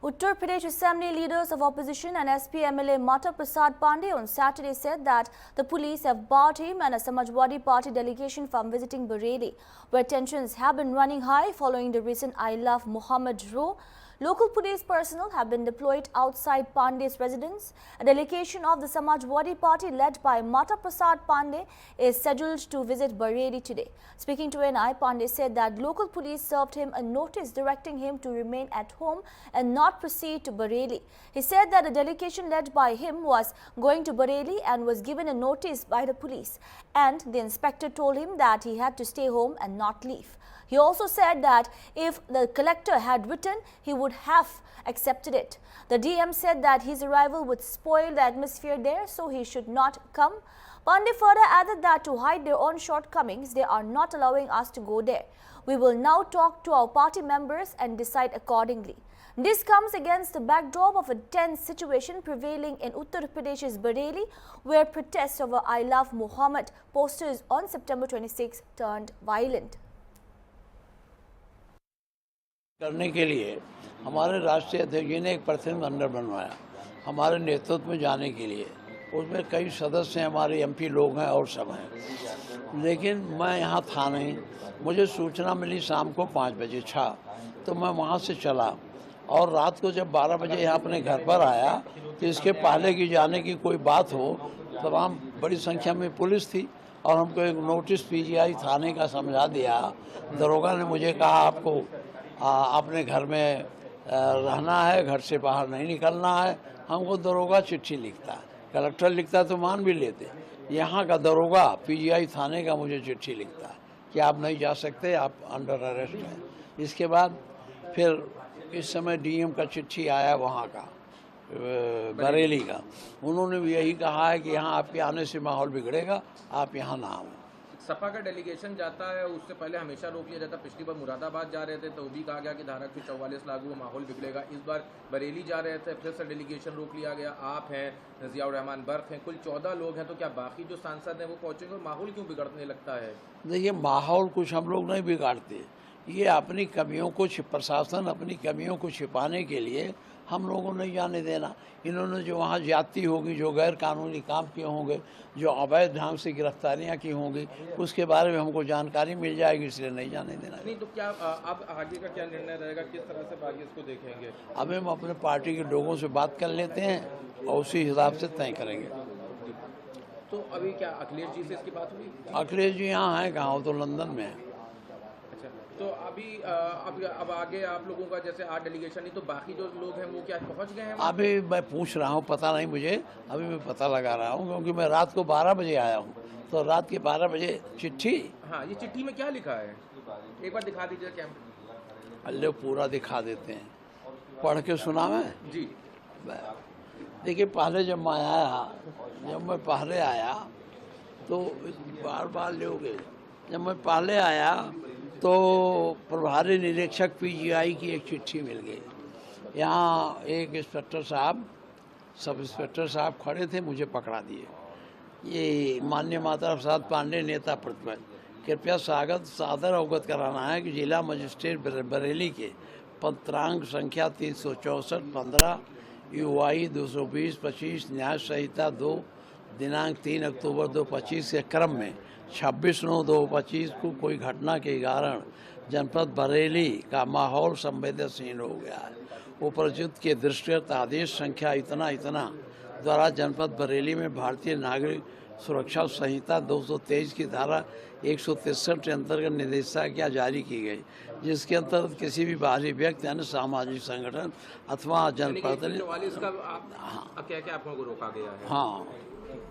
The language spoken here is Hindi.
Uttar Pradesh Assembly leaders of opposition and SP MLA Mata Prasad Pandey on Saturday said that the police have barred him and a Samajwadi Party delegation from visiting Bareilly, where tensions have been running high following the recent I Love Muhammad row. Local police personnel have been deployed outside Pandey's residence. A delegation of the Samajwadi Party led by Mata Prasad Pandey is scheduled to visit Bareilly today. Speaking to NI, Pandey said that local police served him a notice directing him to remain at home and not proceed to Bareilly. He said that the delegation led by him was going to Bareilly and was given a notice by the police, and the inspector told him that he had to stay home and not leave. He also said that if the collector had written, he would have accepted it. The DM said that his arrival would spoil the atmosphere there, so he should not come. Pandey further added that to hide their own shortcomings, they are not allowing us to go there. We will now talk to our party members and decide accordingly. This comes against the backdrop of a tense situation prevailing in Uttar Pradesh's Bareilly, where protests over I Love Muhammad posters on September 26 turned violent. करने के लिए हमारे राष्ट्रीय अध्यक्ष जी ने एक प्रतिनिधि मंडल बनवाया हमारे नेतृत्व में जाने के लिए। उसमें कई सदस्य हैं, हमारे एमपी लोग हैं और सब हैं, लेकिन मैं यहाँ था नहीं। मुझे सूचना मिली शाम को 5 बजे तो मैं वहाँ से चला और रात को जब 12 बजे यहाँ अपने घर पर आया तो इसके पहले की जाने की कोई बात हो, तमाम बड़ी संख्या में पुलिस थी और हमको एक नोटिस पीजीआई थाने का समझा दिया। दरोगा ने मुझे कहा आपको अपने घर में रहना है, घर से बाहर नहीं निकलना है। हमको दरोगा चिट्ठी लिखता है, कलेक्टर लिखता तो मान भी लेते। यहाँ का दरोगा पीजीआई थाने का मुझे चिट्ठी लिखता है कि आप नहीं जा सकते, आप अंडर अरेस्ट हैं। इसके बाद फिर इस समय डीएम का चिट्ठी आया वहाँ का बरेली का। उन्होंने भी यही कहा है कि यहाँ आपके आने से माहौल बिगड़ेगा, आप यहाँ ना आओ। सपा का डेलीगेशन जाता है, उससे पहले हमेशा रोक लिया जाता। पिछली बार मुरादाबाद जा रहे थे तो भी कहा गया कि धारा 144 लागू, माहौल बिगड़ेगा। इस बार बरेली जा रहे थे, फिर से डेलीगेशन रोक लिया गया। आप हैं, जियाउर रहमान बर्क हैं, कुल 14 लोग हैं, तो क्या बाकी जो सांसद हैं वो पहुंचेंगे और माहौल क्यों बिगड़ने लगता है? देखिए, माहौल कुछ हम लोग नहीं बिगाड़ते, ये अपनी कमियों को प्रशासन अपनी कमियों को छिपाने के लिए हम लोगों ने नहीं जाने देना। इन्होंने जो वहाँ ज्यादती होगी, जो गैर कानूनी काम किए होंगे, जो अवैध ढंग से गिरफ्तारियाँ की होंगी, उसके बारे में हमको जानकारी मिल जाएगी, इसलिए नहीं जाने देना। नहीं तो क्या अब आगे का क्या निर्णय रहेगा, किस तरह से आगे इसको देखेंगे? अब हम अपने पार्टी के लोगों से बात कर लेते हैं और उसी हिसाब से तय करेंगे। तो अभी क्या अखिलेश जी से इसकी बात हुई? अखिलेश जी यहाँ हैं कहाँ, तो लंदन में हैं। तो अभी अब आगे आप लोगों का जैसे आज डेलीगेशन नहीं, तो बाकी जो लोग हैं वो क्या पहुंच गए हैं? अभी मैं पूछ रहा हूँ, पता नहीं मुझे, अभी मैं पता लगा रहा हूँ, क्योंकि मैं रात को 12 बजे आया हूँ। तो रात के 12 बजे चिट्ठी। हाँ, ये चिट्ठी में क्या लिखा है, एक बार दिखा दीजिए कैमरे। अल्ले पूरा दिखा देते हैं, पढ़ के सुना मैं जी। देखिए, पहले जब मैं पहले आया तो बार लोगे, जब मैं पहले आया तो प्रभारी निरीक्षक पीजीआई की एक चिट्ठी मिल गई। यहाँ एक इंस्पेक्टर साहब, सब इंस्पेक्टर साहब खड़े थे, मुझे पकड़ा दिए। ये माननीय माता प्रसाद पांडे नेता प्रतिपक्ष, कृपया सादर अवगत कराना है कि जिला मजिस्ट्रेट बरेली के पत्रांक संख्या 364 15 UI 220-25 न्याय संहिता 2 दिनांक 3 अक्टूबर 2025 के क्रम में 26/9/2025 को कोई घटना के कारण जनपद बरेली का माहौल संवेदनशील हो गया है। उपरयुक्त के दृष्टिगत आदेश संख्या इतना द्वारा जनपद बरेली में भारतीय नागरिक सुरक्षा संहिता 223 की धारा 163 के अंतर्गत निर्देशिका जारी की गई, जिसके अंतर्गत किसी भी बाहरी व्यक्ति, अन्य सामाजिक संगठन अथवा जनप्रतिनिधि। क्या आपको रोका गया है? हाँ।